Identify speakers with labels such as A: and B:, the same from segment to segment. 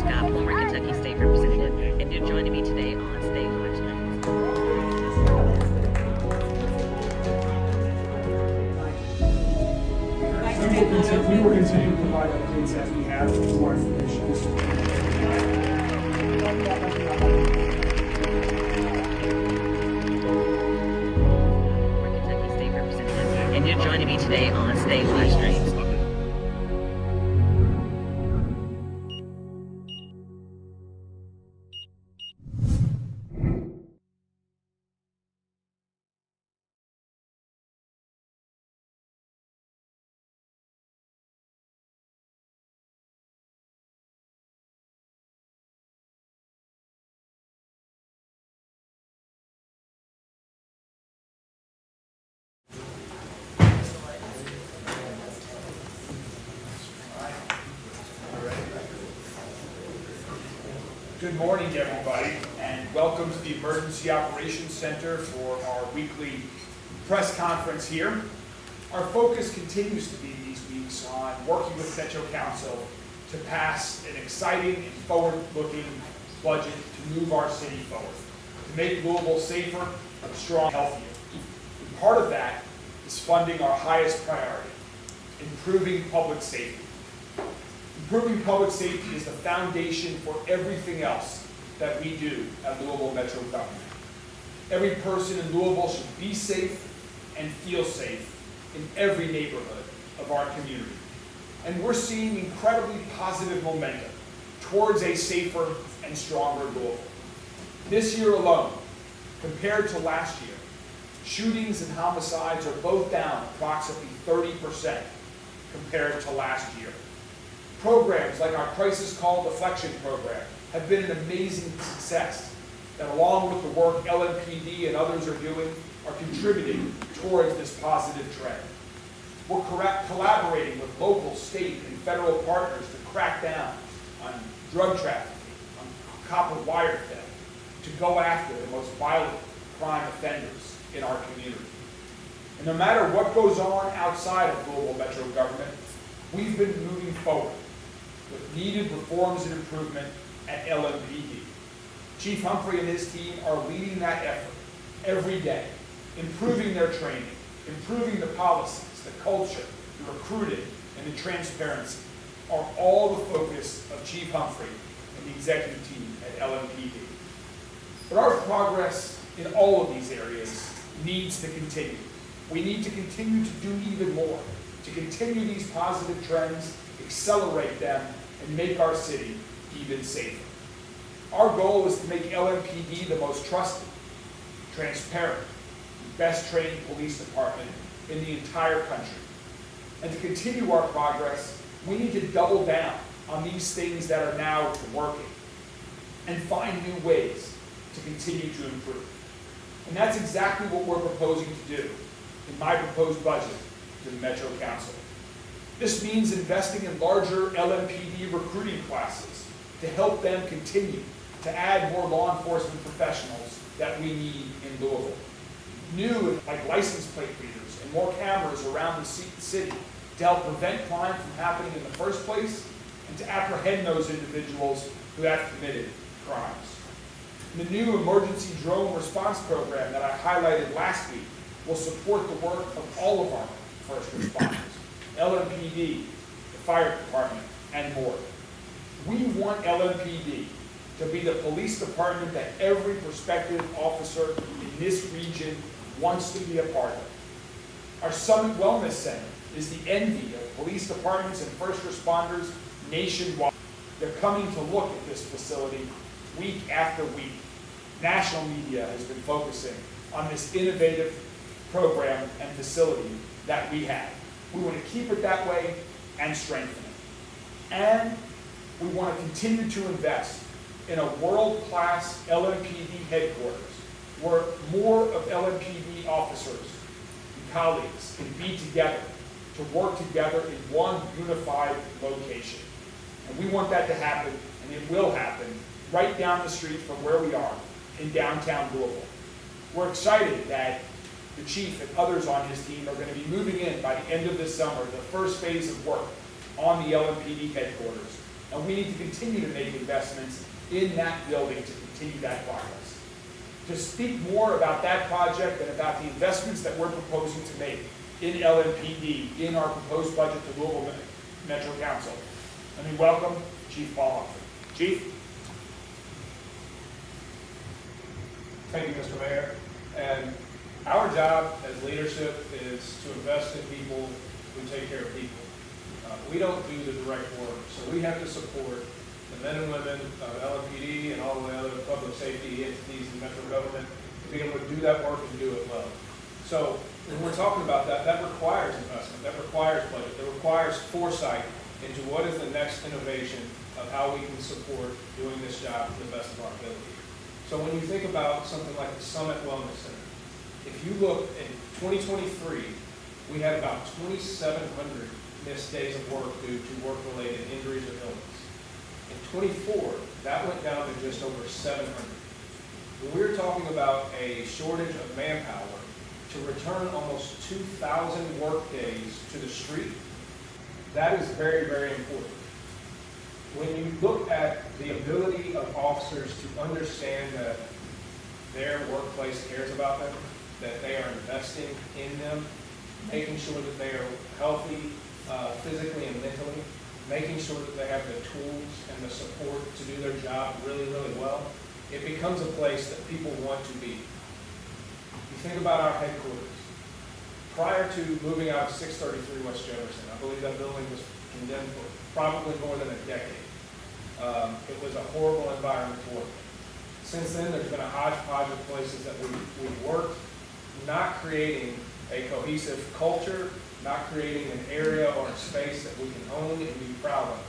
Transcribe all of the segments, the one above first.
A: Scott, former Kentucky State Representative, and you're joining me today on State Watch Nights.
B: We will continue to provide updates as we have more information.
A: Kentucky State Representative, and you're joining me today on State Watch Nights.
B: Good morning, everybody, and welcome to the Emergency Operations Center for our weekly press conference here. Our focus continues to be these weeks on working with Metro Council to pass an exciting and forward-looking budget to move our city forward, to make Louisville safer, strong, healthier. And part of that is funding our highest priority, improving public safety. Improving public safety is the foundation for everything else that we do at Louisville Metro Government. Every person in Louisville should be safe and feel safe in every neighborhood of our community. And we're seeing incredibly positive momentum towards a safer and stronger Louisville. This year alone, compared to last year, shootings and homicides are both down approximately 30% compared to last year. Programs like our Crisis Call Deflection Program have been an amazing success that, along with the work LMPD and others are doing, are contributing towards this positive trend. We're collaborating with local, state, and federal partners to crack down on drug trafficking, on copper wire theft, to go after the most violent crime offenders in our community. And no matter what goes on outside of Louisville Metro government, we've been moving forward with needed reforms and improvement at LMPD. Chief Humphrey and his team are leading that effort every day, improving their training, improving the policies, the culture, the recruiting, and the transparency are all the focus of Chief Humphrey and the executive team at LMPD. But our progress in all of these areas needs to continue. We need to continue to do even more, to continue these positive trends, accelerate them, and make our city even safer. Our goal is to make LMPD the most trusted, transparent, best trained police department in the entire country. And to continue our progress, we need to double down on these things that are now working and find new ways to continue to improve. And that's exactly what we're proposing to do in my proposed budget to the Metro Council. This means investing in larger LMPD recruiting classes to help them continue to add more law enforcement professionals that we need in Louisville. New, like license plate readers and more cameras around the city to help prevent crime from happening in the first place and to apprehend those individuals who have committed crimes. And the new emergency drone response program that I highlighted last week will support the work of all of our first responders, LMPD, the fire department, and more. We want LMPD to be the police department that every prospective officer in this region wants to be a part of. Our Summit Wellness Center is the envy of police departments and first responders nationwide. They're coming to look at this facility week after week. National media has been focusing on this innovative program and facility that we have. We want to keep it that way and strengthen it. And we want to continue to invest in a world-class LMPD headquarters where more of LMPD officers and colleagues can be together to work together in one unified location. And we want that to happen, and it will happen, right down the street from where we are in downtown Louisville. We're excited that the chief and others on his team are going to be moving in by the end of this summer, the first phase of work on the LMPD headquarters, And we need to continue to make investments in that building to continue that progress. To speak more about that project and about the investments that we're proposing to make in LMPD in our proposed budget to Louisville Metro Council, let me welcome Chief Paul Humphrey. Chief?
C: Thank you, Mr. Mayor. And our job as leadership is to invest in people who take care of people. We don't do the direct work, so we have to support the men and women of LMPD and all the other public safety entities in metro government to be able to do that work and do it well. So when we're talking about that, that requires investment, that requires budget, that requires foresight into what is the next innovation of how we can support doing this job to the best of our ability. So when you think about something like the Summit Wellness Center, if you look in 2023, we had about 2,700 missed days of work due to work-related injuries or illness. In 24, that went down to just over 700. When we're talking about a shortage of manpower, to return almost 2,000 work days to the street, that is very, very important. When you look at the ability of officers to understand that their workplace cares about them, that they are investing in them, making sure that they are healthy physically and mentally, making sure that they have the tools and the support to do their job really, really well, it becomes a place that people want to be. You think about our headquarters. Prior to moving out of 633 West Jefferson, I believe that building was condemned for probably more than a decade. It was a horrible environment to work in. Since then, there's been a hodgepodge of places that we've worked, not creating a cohesive culture, not creating an area or a space that we can own and be proud of.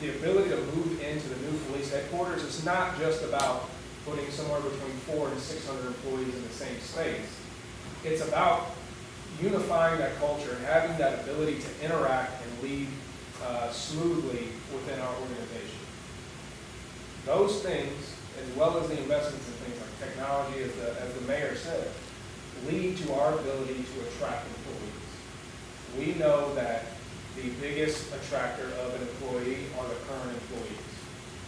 C: The ability to move into the new police headquarters is not just about putting somewhere between 400 and 600 employees in the same space. It's about unifying that culture and having that ability to interact and lead smoothly within our organization. Those things, as well as the investments in things like technology, as the mayor said, lead to our ability to attract employees. We know that the biggest attractor of an employee are the current employees.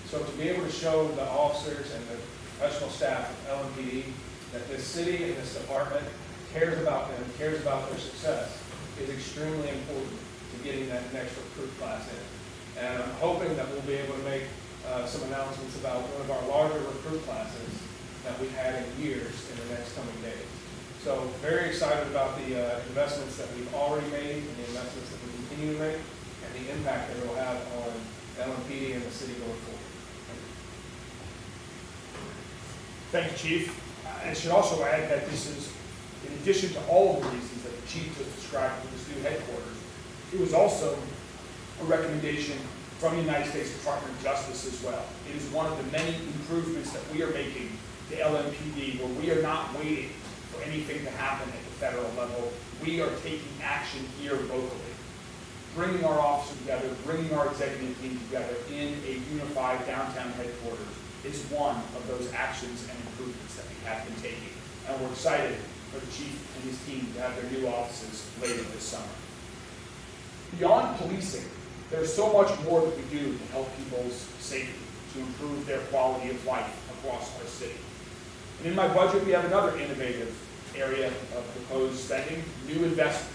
C: So to be able to show the officers and the professional staff of LMPD that this city and this department cares about them, cares about their success, is extremely important to getting that next recruit class in. And I'm hoping that we'll be able to make some announcements about one of our larger recruit classes that we've had in years in the next coming days. So very excited about the investments that we've already made and the investments that we continue to make and the impact that it will have on LMPD and the city going forward.
B: Thank you, Chief. I should also add that this is, in addition to all of the reasons that the Chief just described for this new headquarters, it was also a recommendation from the United States Department of Justice as well. It is one of the many improvements that we are making to LMPD, where we are not waiting for anything to happen at the federal level. We are taking action here locally, bringing our officers together, bringing our executive team together in a unified downtown headquarters is one of those actions and improvements that we have been taking. And we're excited for the Chief and his team to have their new offices later this summer. Beyond policing, there's so much more that we do to help people's safety, to improve their quality of life across our city. And in my budget, we have another innovative area of proposed spending, new investment,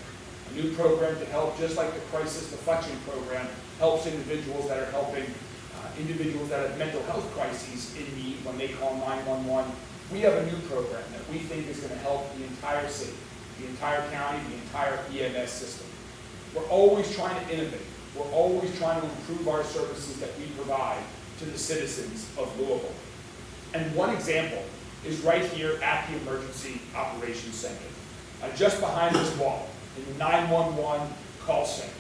B: a new program to help, just like the crisis deflection program helps individuals that are helping individuals that have mental health crises in need when they call 911. We have a new program that we think is going to help the entire city, the entire county, the entire EMS system. We're always trying to innovate. We're always trying to improve our services that we provide to the citizens of Louisville. And one example is right here at the Emergency Operations Center, just behind this wall, in the 911 call center,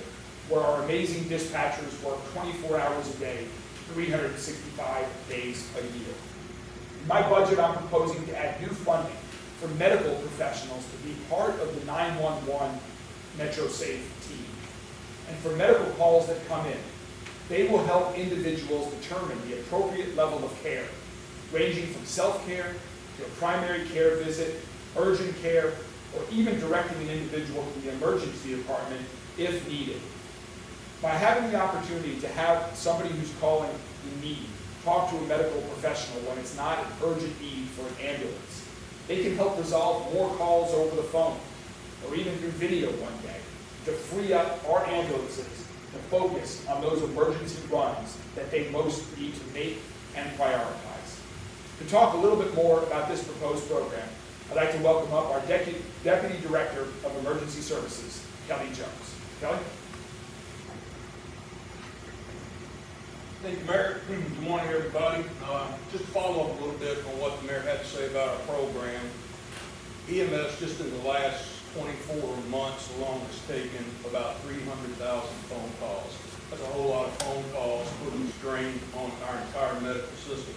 B: where our amazing dispatchers work 24 hours a day, 365 days a year. In my budget, I'm proposing to add new funding for medical professionals to be part of the 911 MetroSafe team. And for medical calls that come in, they will help individuals determine the appropriate level of care, ranging from self-care to a primary care visit, urgent care, or even directing an individual to the emergency department if needed. By having the opportunity to have somebody who's calling in need talk to a medical professional when it's not an urgent need for an ambulance, they can help resolve more calls over the phone or even through video one day to free up our ambulances to focus on those emergency runs that they most need to make and prioritize. To talk a little bit more about this proposed program, I'd like to welcome up our Deputy Director of Emergency Services, Kelly Jones. Kelly?
C: Thank you, Mayor. Good morning, everybody. Just to follow up a little bit on what the mayor had to say about our program. EMS, just in the last 24 months alone, has taken about 300,000 phone calls. That's a whole lot of phone calls, putting strain on our entire medical system.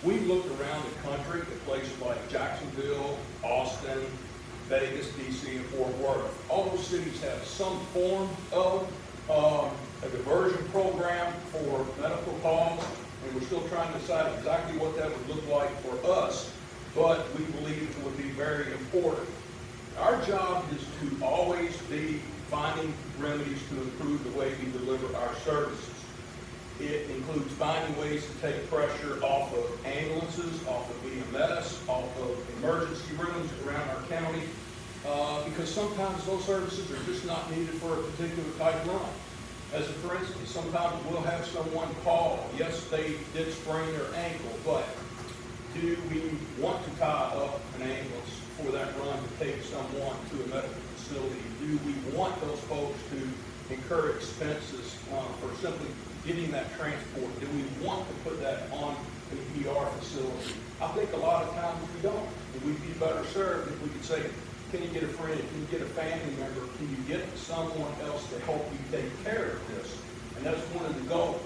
C: We've looked around the country at places like Jacksonville, Austin, Vegas, DC, and Fort Worth. All those cities have some form of a diversion program for medical calls, and we're still trying to decide exactly what that would look like for us, but we believe it would be very important. Our job is to always be finding remedies to improve the way we deliver our services. It includes finding ways to take pressure off of ambulances, off of EMS, off of emergency rooms around our county, because sometimes those services are just not needed for a particular type run. As a for instance, sometimes we'll have someone call, yes, they did sprain their ankle, but do we want to tie up an ambulance for that run to take someone to a medical facility? Do we want those folks to incur expenses for simply getting that transport? Do we want to put that on an ER facility? I think a lot of times we don't. And we'd be better served if we could say, can you get a friend? Can you get a family member? Can you get someone else to help you take care of this? And that's one of the goals.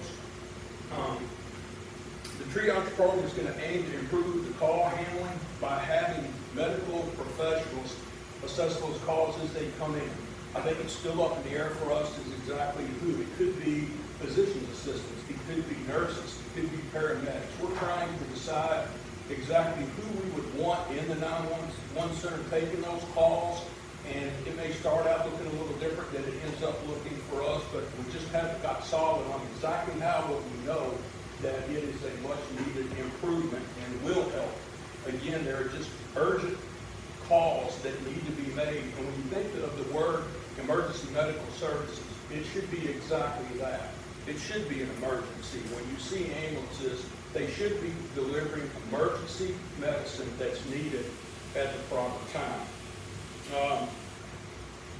C: The triage program is going to aim to improve the call handling by having medical professionals assess those calls as they come in. I think it's still up in the air for us as exactly who. It could be physician's assistants, it could be nurses, it could be paramedics. We're trying to decide exactly who we would want in the 911 center taking those calls, and it may start out looking a little different than it ends up looking for us, but we just haven't got solid on exactly how, but we know that it is a much needed improvement and will help. Again, there are just urgent calls that need to be made, and when you think of the word emergency medical services, it should be exactly that. It should be an emergency. When you see ambulances, they should be delivering emergency medicine that's needed at the proper time.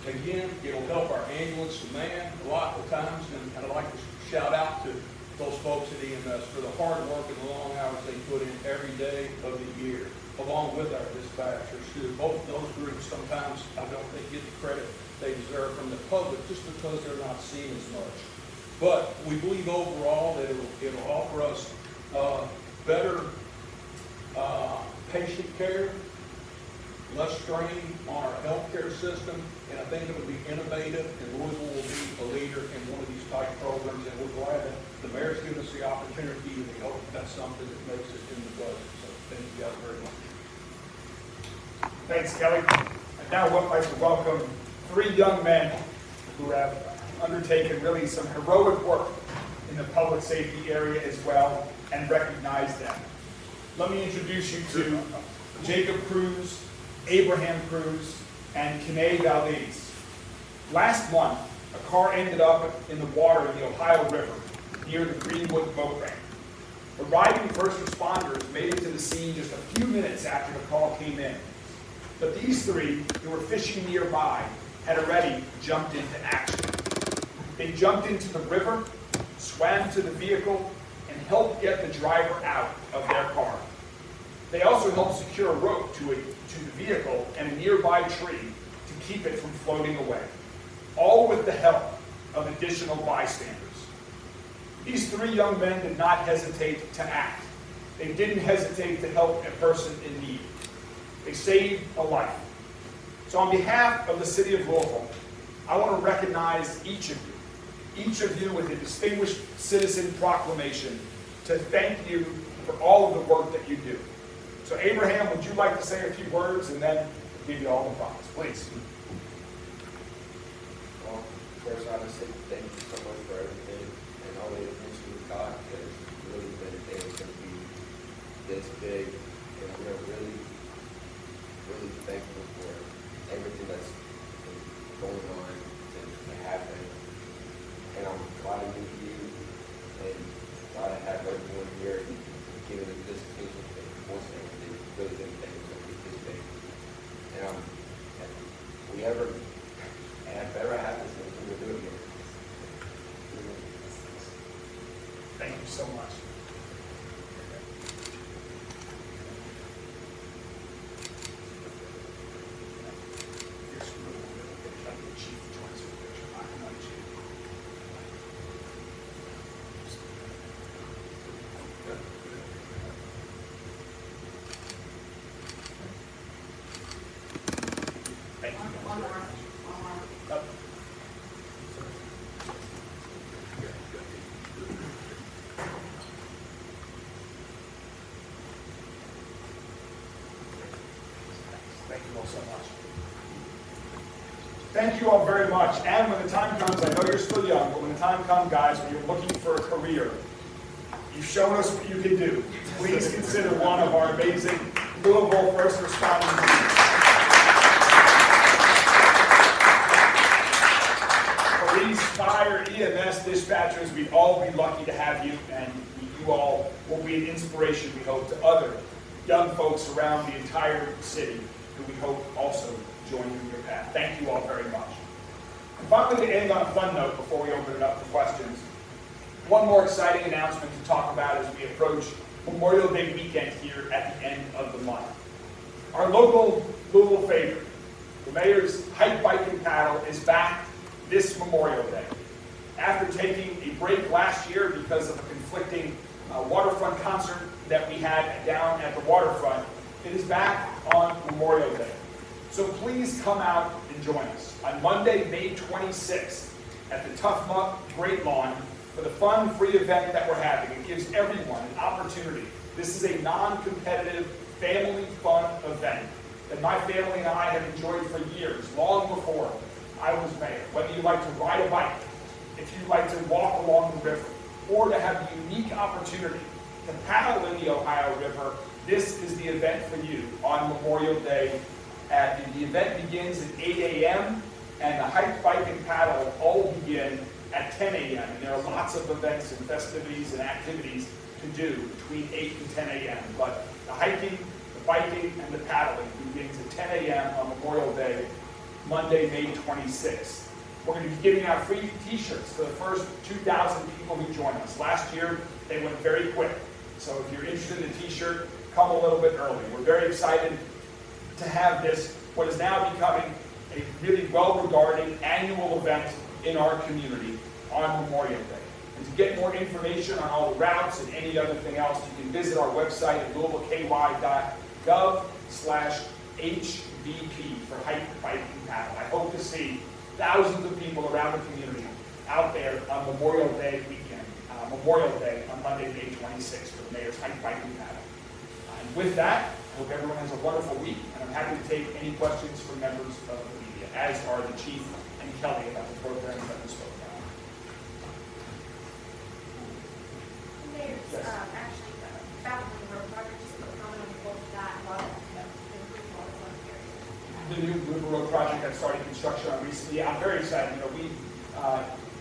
C: Again, it'll help our ambulance demand a lot of times, and I'd like to shout out to those folks at EMS for the hard work and the long hours they put in every day of the year, along with our dispatchers, who both of those groups sometimes I don't think get the credit they deserve from the public just because they're not seen as much. But we believe overall that it'll offer us better patient care, less strain on our healthcare system, and I think it'll be innovative, and Louisville will be a leader in one of these type programs, and we're glad that the mayor's given us the opportunity, and we hope that's something that makes it in the budget. So thank you guys very much.
B: Thanks, Kelly. I'd now like to welcome 3 young men who have undertaken really some heroic work in the public safety area as well, and recognize them. Let me introduce you to Jacob Cruz, Abraham Cruz, and Kene Valdez. Last month, a car ended up in the water in the Ohio River near the Greenwood boat ramp. Arriving first responders made it to the scene just a few minutes after the call came in. But these 3, who were fishing nearby, had already jumped into action. They jumped into the river, swam to the vehicle, and helped get the driver out of their car. They also helped secure a rope to the vehicle and a nearby tree to keep it from floating away, all with the help of additional bystanders. These 3 young men did not hesitate to act. They didn't hesitate to help a person in need. They saved a life. So on behalf of the city of Louisville, I want to recognize each of you with a Distinguished Citizen Proclamation to thank you for all of the work that you do. So Abraham, would you like to say a few words, and then give you all the promise, please?
D: Well, first want to say thank you so much for everything and all the attention we got, because we really didn't think it was going to be this big, and we're really, really thankful for everything that's been going on to happen. And I'm glad to meet you, and glad to have everyone here giving us this attention and forcing everything. Really didn't think it was going to be this big. And if we ever happens, we'll do it again.
B: Thank you so much. Thank you.
E: One more.
B: Up. Thank you all so much. Thank you all very much. And when the time comes, I know you're still young, but when the time comes, guys, when you're looking for a career, you've shown us what you can do. Please consider one of our amazing Louisville first responding teams. Police, fire, EMS, dispatchers, we'd all be lucky to have you, and you all will be an inspiration, we hope, to other young folks around the entire city who we hope also join you in your path. Thank you all very much. And finally, to end on a fun note before we open it up for questions, one more exciting announcement to talk about as we approach Memorial Day weekend here at the end of the month. Our local Louisville favorite, the Mayor's Hike, Bike, and Paddle, is back this Memorial Day. After taking a break last year because of a conflicting waterfront concert that we had down at the waterfront, it is back on Memorial Day. So please come out and join us on Monday, May 26th at the Tough Muck Great Lawn for the fun, free event that we're having. It gives everyone an opportunity. This is a non-competitive, family fun event that my family and I have enjoyed for years, long before I was mayor. Whether you like to ride a bike, if you like to walk along the river, or to have the unique opportunity to paddle in the Ohio River, this is the event for you on Memorial Day. The event begins at 8 a.m. and the hike, bike, and paddle all begin at 10 a.m. And there are lots of events and festivities and activities to do between 8 and 10 a.m. But the hiking, the biking, and the paddling begins at 10 a.m. on Memorial Day, Monday, May 26th. We're going to be giving out free t-shirts to the first 2,000 people who join us. Last year, they went very quick. So if you're interested in a t-shirt, come a little bit early. We're very excited to have this, what is now becoming a really well-regarded annual event in our community on Memorial Day. And to get more information on all the routes and any other thing else, you can visit our website at louisvilleky.gov/HBP for Hike, Bike, and Paddle. I hope to see thousands of people around the community out there on Memorial Day weekend, Memorial Day on Monday, May 26th for the Mayor's Hike, Bike, and Paddle. And with that, I hope everyone has a wonderful week, and I'm happy to take any questions from members of the media, as are the Chief and Kelly about the programs that we spoke about.
E: Mayor,
B: Yes.
E: actually, Battlefield Road project, just put a comment on both that, about improving all the fun areas.
B: The new River Road project that started construction on recently, I'm very excited.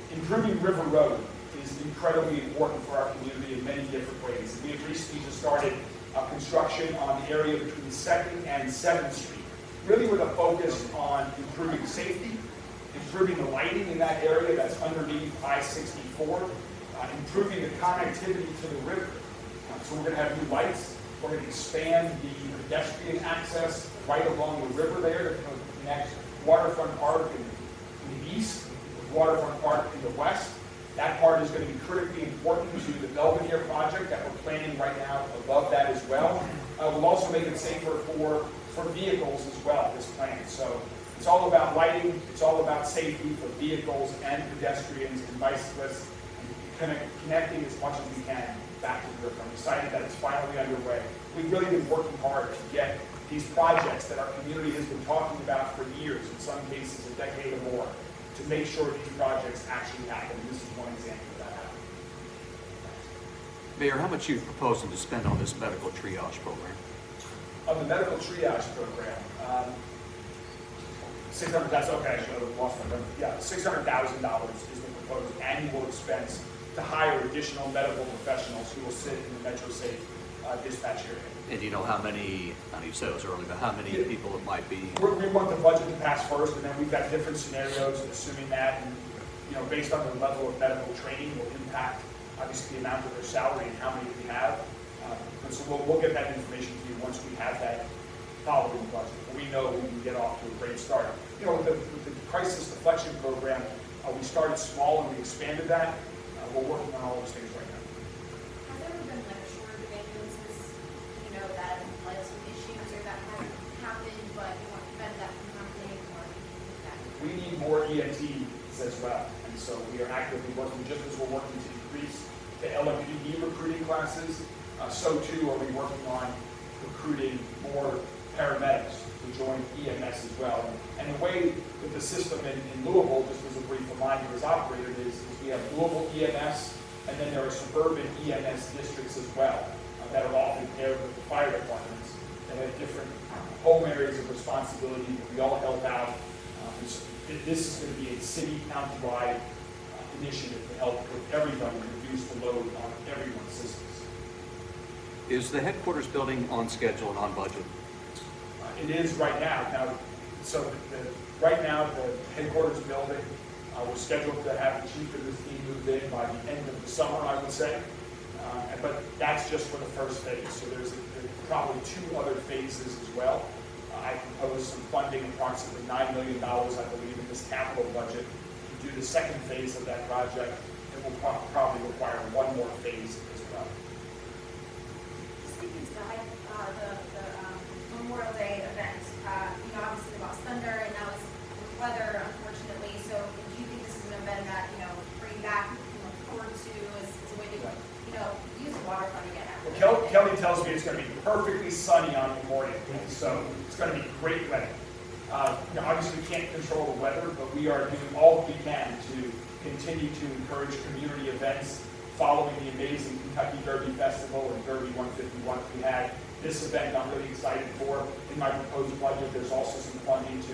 B: Improving River Road is incredibly important for our community in many different ways. We have recently just started construction on the area between 2nd and 7th Street, really with a focus on improving safety, improving the lighting in that area that's underneath I-64, improving the connectivity to the river. So we're going to have new lights. We're going to expand the pedestrian access right along the river there to connect Waterfront Park in the east with Waterfront Park in the west. That part is going to be critically important to the Belvedere project that we're planning right now above that as well. We'll also make it safer for vehicles as well, this plan. So it's all about lighting, it's all about safety for vehicles and pedestrians and bicyclists, and connecting as much as we can back to the river. I'm excited that it's finally underway. We've really been working hard to get these projects that our community has been talking about for years, in some cases a decade or more, to make sure these projects actually happen. And this is one example of that happening.
F: Mayor, how much are you proposing to spend on this medical triage program?
B: Of the medical triage program, 600, that's okay, I should have lost my number. Yeah, $600,000 is the proposed annual expense to hire additional medical professionals who will sit in the MetroSafe dispatch area.
F: And do you know how many, I know you said it was early, but how many people it might be?
B: We want the budget to pass first, and then we've got different scenarios, assuming that, and, you know, based on the level of medical training will impact, obviously, the amount of their salary and how many we have. And so we'll get that information to you once we have that following the budget. We know we can get off to a great start. You know, with the crisis deflection program, we started small and we expanded that. We're working on all those things right now.
E: Has there ever been like a shortage of ambulances, you know, that have led to issues or that hasn't happened, but you want to prevent that from happening or anything like that?
B: We need more EMTs as well. And so we are actively working, just as we're working to increase the LMPD recruiting classes, so too are we working on recruiting more paramedics to join EMS as well. And the way that the system in Louisville, just as a brief reminder, is operated is we have Louisville EMS, and then there are suburban EMS districts as well that are often paired with the fire departments that have different home areas of responsibility that we all help out. And so this is going to be a city county-wide initiative to help with everybody reduce the load on everyone's systems.
F: Is the headquarters building on schedule and on budget?
B: It is right now. Right now, the headquarters building, we're scheduled to have the chief of this team moved in by the end of the summer, I would say. But that's just for the first phase. So there's probably 2 other phases as well. I proposed some funding, approximately $9 million, I believe, in this capital budget to do the second phase of that project. It will probably require one more phase as well.
E: Speaking to the Memorial Day event, you know, obviously they lost thunder and now it's with weather, unfortunately. So do you think this is an event that, you know, bring back, you know, forward to as a way to, you know, use the waterfront again?
B: Well, Kelly tells me it's going to be perfectly sunny on Memorial Day, so it's going to be great weather. You know, obviously, we can't control the weather, but we are doing all we can to continue to encourage community events following the amazing Kentucky Derby Festival and Derby 151 we had. This event I'm really excited for. In my proposed budget, there's also some funding to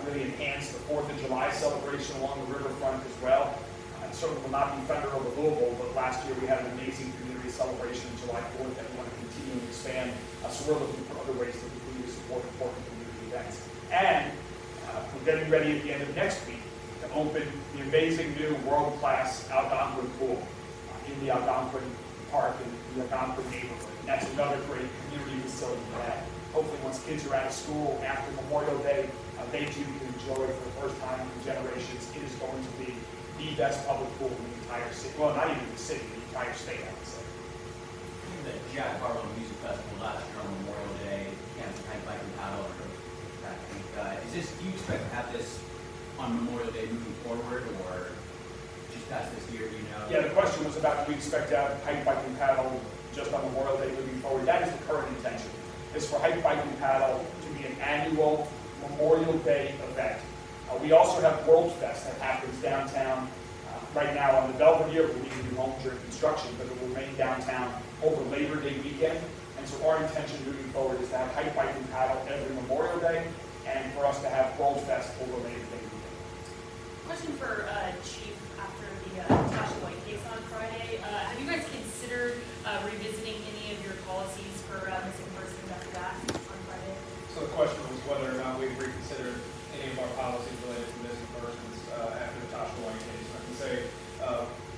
B: really enhance the 4th of July celebration along the riverfront as well. It certainly will not be thunder over Louisville, but last year we had an amazing community celebration on July 4th that we want to continue and expand. So we're looking for other ways to continue to support important community events. And we're getting ready at the end of next week to open the amazing new world-class Algonquin pool in the Algonquin Park in the Algonquin neighborhood. And that's another great community facility to have. Hopefully once kids are out of school after Memorial Day, they too can enjoy for the first time in generations. It is going to be the best public pool in the entire city. Well, not even the city, the entire state, I would say.
G: The Jack Harlow Music Festival last year on Memorial Day, Kansas Hike, Bike, and Paddle. Do you expect to have this on Memorial Day moving forward, or just past this year, do you know?
B: Yeah, the question was about, do we expect to have hike, bike, and paddle just on Memorial Day moving forward? That is the current intention, is for hike, bike, and paddle to be an annual Memorial Day event. We also have World Fest that happens downtown right now on the Belvedere. We're leaving new homes during construction, but it will remain downtown over Labor Day weekend. And so our intention moving forward is to have hike, bike, and paddle every Memorial Day, and for us to have World Fest over Labor Day weekend.
H: Question for Chief after the Tasha White case on Friday. Have you guys considered revisiting any of your policies for missing persons after that on Friday?
C: So the question was whether or not we've reconsidered any of our policies related to missing persons after the Tasha White case. I can say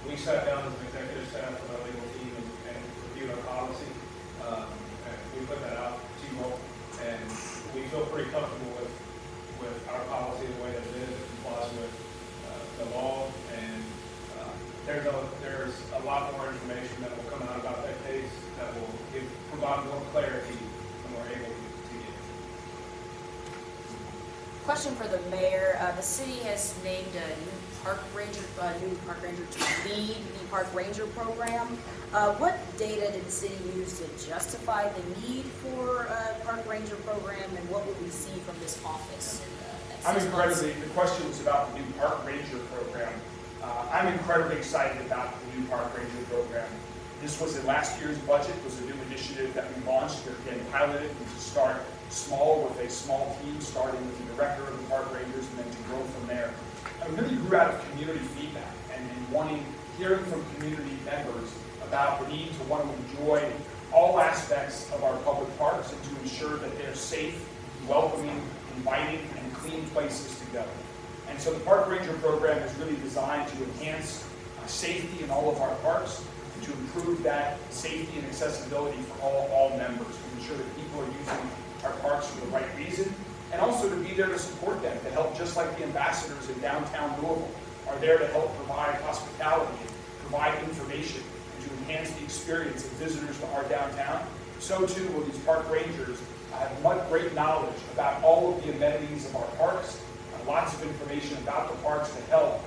C: we sat down as an executive staff with our legal team and reviewed our policy. And we put that out to you all, and we feel pretty comfortable with our policy the way that it is. It complies with the law, and there's a lot more information that will come out about that case that will provide more clarity than we're able to give.
I: Question for the mayor. The city has named a new park ranger to lead the park ranger program. What data did the city use to justify the need for a park ranger program, and what will we see from this office in that
B: I'm
I: 6 months?
B: the question was about the new park ranger program. I'm incredibly excited about the new park ranger program. This was in last year's budget, was a new initiative that we launched. We're again piloted and to start small with a small team, starting with the director of the park rangers and then to grow from there. I really grew out of community feedback and hearing from community members about the need to want to enjoy all aspects of our public parks and to ensure that they're safe, welcoming, inviting, and clean places to go. And so the Park Ranger program is really designed to enhance safety in all of our parks and to improve that safety and accessibility for all members, to ensure that people are using our parks for the right reason, and also to be there to support them, to help, just like the ambassadors in downtown Louisville are there to help provide hospitality, provide information, and to enhance the experience of visitors to our downtown. So too will these park rangers have great knowledge about all of the amenities of our parks, lots of information about the parks to help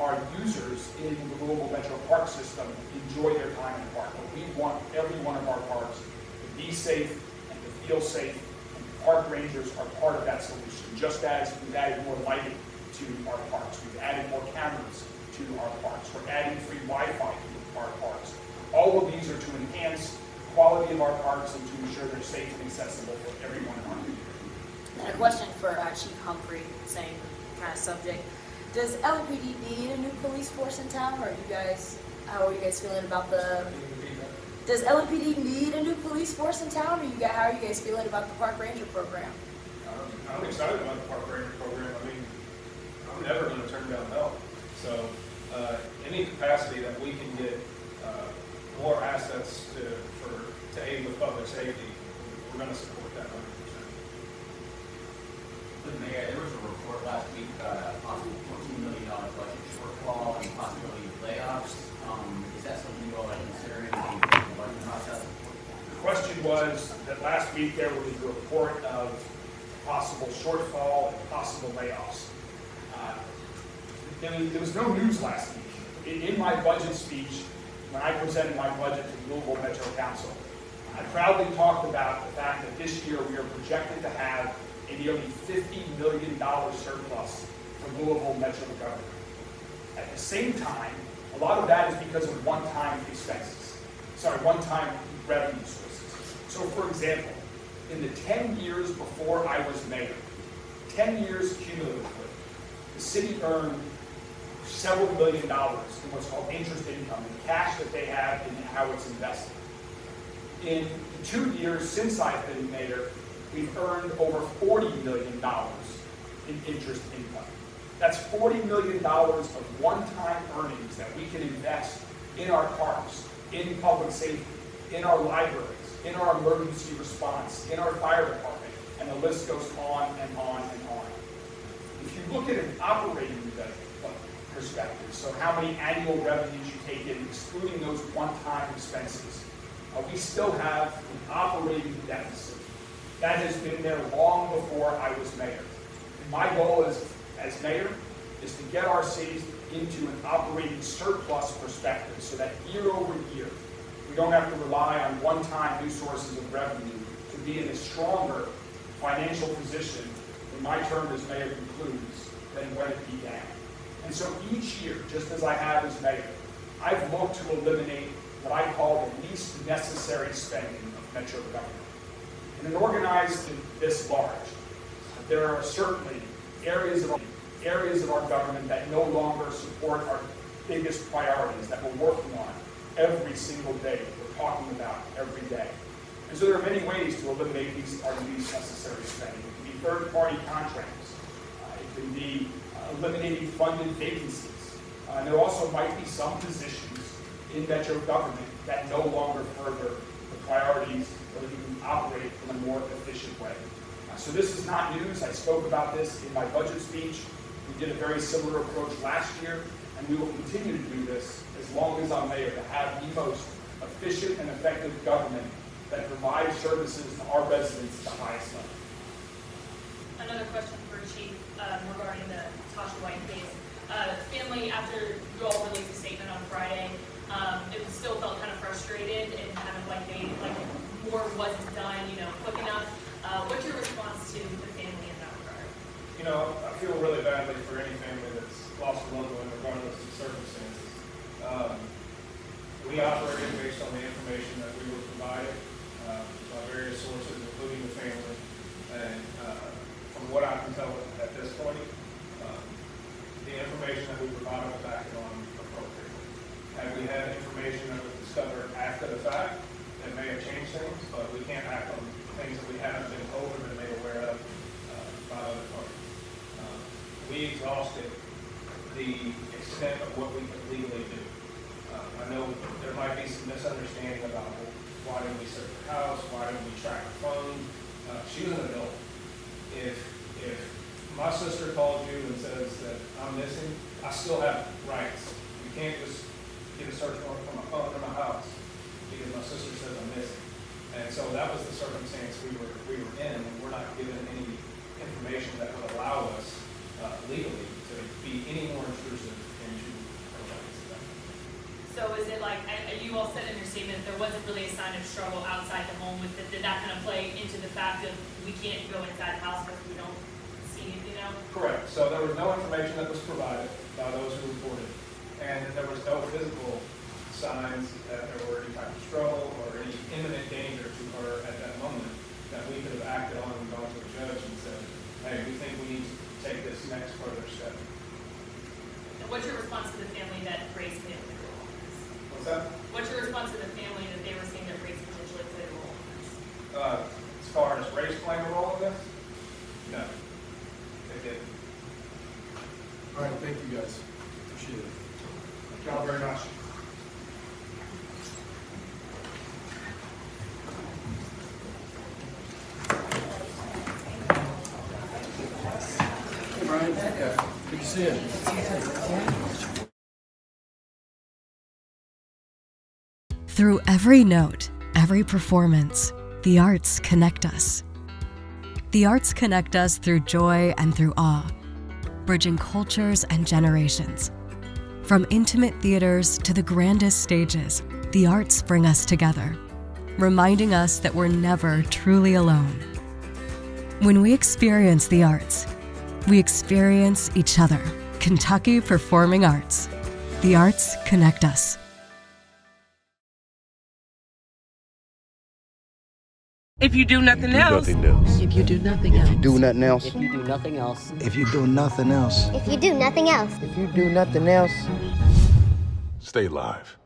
B: our users in the Louisville Metro Park system enjoy their time in the park. But we want every one of our parks to be safe and to feel safe, and park rangers are part of that solution. Just as we've added more lighting to our parks, we've added more cameras to our parks, we're adding free Wi-Fi to our parks. All of these are to enhance the quality of our parks and to ensure they're safe and accessible for everyone in our community.
I: And a question for Chief Humphrey, same kind of subject. Does LAPD need a new police force in town, or how are you guys feeling about does LAPD need a new police force in town, or how are you guys feeling about the Park Ranger program?
C: I'm excited about the Park Ranger program. I mean, I'm never going to turn down help. So any capacity that we can get more assets to aid with public safety, we're going to support that 100%.
G: The mayor, there was a report last week about a possible $14 million budget shortfall and possibility of layoffs. Is that something you all are considering in the budget process?
B: The question was that last week there was a report of possible shortfall and possible layoffs. There was no news last week. In my budget speech, when I presented my budget to the Louisville Metro Council, I proudly talked about the fact that this year we are projected to have a nearly $50 million surplus for Louisville Metro government. At the same time, a lot of that is because of one-time revenue sources. So for example, in the 10 years before I was mayor, 10 years cumulatively, the city earned several $1 million in what's called interest income, the cash that they have and how it's invested. In the 2 years since I've been mayor, we've earned over $40 million in interest income. That's $40 million of one-time earnings that we can invest in our parks, in public safety, in our libraries, in our emergency response, in our fire department, and the list goes on and on and on. If you look at an operating perspective, so how many annual revenues you take in, excluding those one-time expenses, we still have an operating deficit. That has been there long before I was mayor. And my goal as mayor is to get our city into an operating surplus perspective so that year over year, we don't have to rely on one-time new sources of revenue to be in a stronger financial position when my term as mayor concludes than when it began. And so each year, just as I have as mayor, I've looked to eliminate what I call the least necessary spending of Metro government. In an organized this large, there are certainly areas of our government that no longer support our biggest priorities that we're working on every single day, we're talking about every day. And so there are many ways to eliminate our least necessary spending. It can be third-party contracts. It can be eliminating funded vacancies. There also might be some positions in Metro government that no longer further the priorities or that we can operate in a more efficient way. So this is not news. I spoke about this in my budget speech. We did a very similar approach last year, and we will continue to do this as long as I'm mayor, to have the most efficient and effective government that provides services to our residents at the highest level.
H: Another question for Chief regarding the Tasha White case. Family, after you all released a statement on Friday, it still felt kind of frustrated and kind of like more wasn't done, quick enough. What's your response to the family in that regard?
C: feel really badly for any family that's lost a loved one regardless of circumstances. We operated based on the information that we were provided by various sources, including the family. And from what I can tell at this point, the information that we provided was acted on appropriately. Had we had information that was discovered after the fact, that may have changed things, but we can't act on things that we haven't been told or been made aware of by other parties. We exhausted the extent of what we could legally do. I know there might be some misunderstanding about why didn't we search the house, why didn't we track the phone. She was an adult. If my sister calls you and says that I'm missing, I still have rights. You can't just get a search warrant for my phone or my house because my sister says I'm missing. And so that was the circumstance we were in, and we're not given any information that would allow us legally to be any more intrusive into our rights.
H: So is it like, you all said in your statement, there wasn't really a sign of struggle outside the home with it? Did that kind of play into the fact of we can't go inside the house because we don't see anything else?
C: Correct. So there was no information that was provided by those who reported, and there was no physical signs that there were any type of struggle or any imminent danger to her at that moment that we could have acted on and gone to a judge and said, hey, we think we need to take this next further step.
H: And what's your response to the family that Grace played a role in this?
C: What's that?
H: What's your response to the family that they were saying that Grace potentially played a role in this?
C: As far as race playing a role in this? No. They didn't.
J: All right, thank you guys. Appreciate it.
B: Thank y'all very much.
J: Hey, Brian. Yeah, good to see you.
K: Through every note, every performance, the arts connect us. The arts connect us through joy and through awe, bridging cultures and generations. From intimate theaters to the grandest stages, the arts bring us together, reminding us that we're never truly alone. When we experience the arts, we experience each other. Kentucky Performing Arts. The arts connect us.
L: If you do nothing else.
M: If you do nothing else.
N: If you do nothing else.
M: If you do nothing else.
N: If you do nothing else.
O: If you do nothing else.
N: If you do nothing else.
J: Stay live.